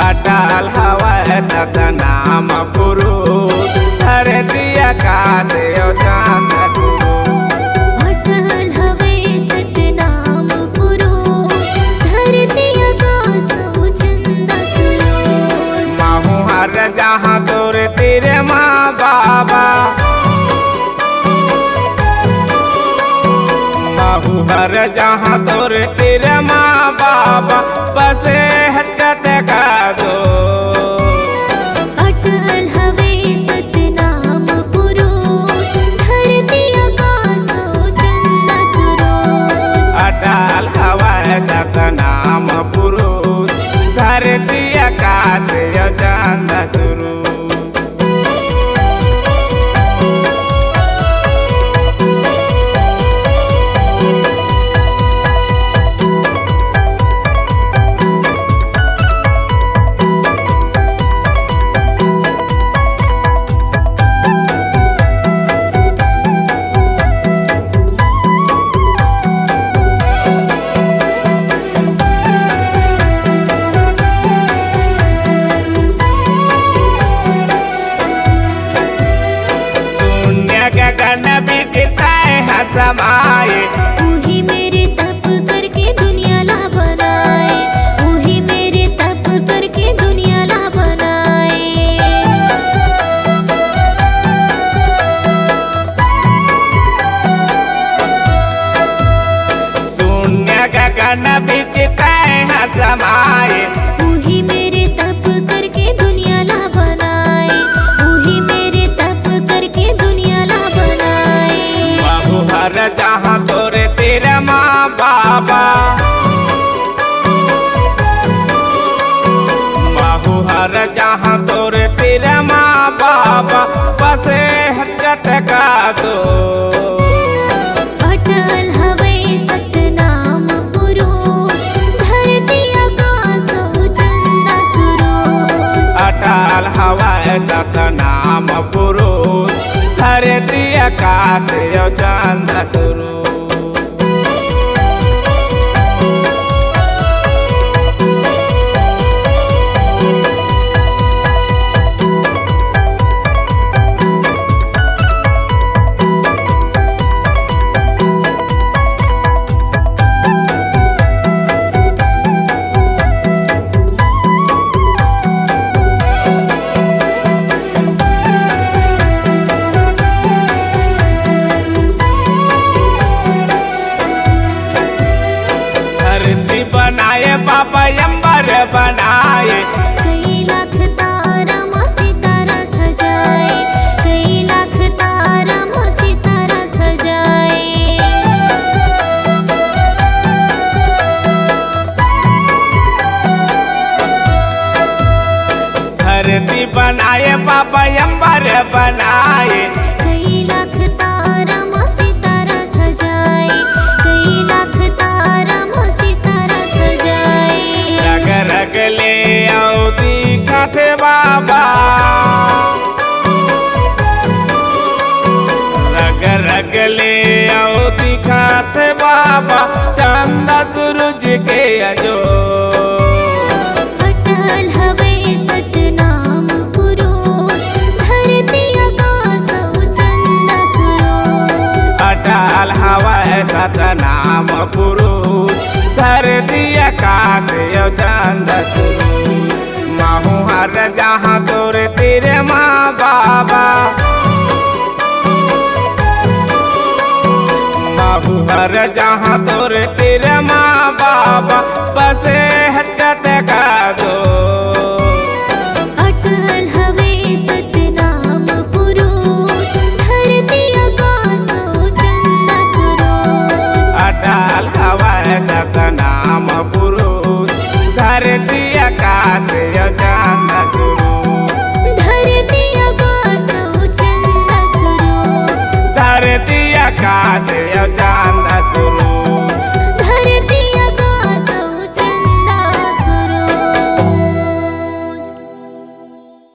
अटल हवै सतनाम पुरुष धरती आकाश यो चांद अटल हवे सतनाम पुरुष धरती आकाश चंद सूरज। माहू हर जहाँ तोर तेरे माँ बाबा माहू हर जहाँ तोर तेरे माँ बाबा बसे हजत का दो अटल हवे सतनाम पुरुष धरती आकाश चंद सूरज। अटल हवै सतनाम पुरुष धरती आकाश यो चांद सूरज। गगन बिजताए हसमाए वही मेरे तप करके दुनिया ला बनाए। वही मेरे तप करके दुनिया ला बनाए। शून्य गगन बिजताए हसमाए वही मेरे तप करके दुनिया ला बनाए। वही मेरे तप करके दुनिया ला बनाए। बाबू हर जहाँ तोरे तेरे माँ बाबा बाबू हर जहाँ तोरे तेरे माँ बाबा बसे हजत का दो अटल हवे सतनाम पुरुष धरती आकाश चंद सूरज। अटल हवै सतनाम पुरुष धरती आकाश यो चांद सूरज। धरती बनाए बाबा अंबर बनाए कई लाख तारा माँ सितारा सजाए। कई लाख तारा माँ सितारा सजाए। धरती बनाए बाबा अंबर बनाए कई लाख तारा माँ सितारा सजाए। कई लाख तारा माँ सितारा सजाए। रग रग ले आओ दिखत बाबा रग रग ले आओ दिखत बाबा चंद सूरज के अजो अटल हवे सतनाम पुरुष धरती आकाश चंद सूरज। अटल हवै सतनाम पुरुष धरती आकाश यो चांद सूरज। माहू हर जहाँ तोरे तेरे माँ बाबा माहू हर जहाँ तोरे तेरे माँ बाबा बसे हजत का दो अटल हवे सतनाम पुरुष धरती आकाश चंद सूरज। अटल हवै सतनाम पुरुष धरती आकाश यो चांद सूरज। धरती आकाश चंद सूरज। धरती आकाश यो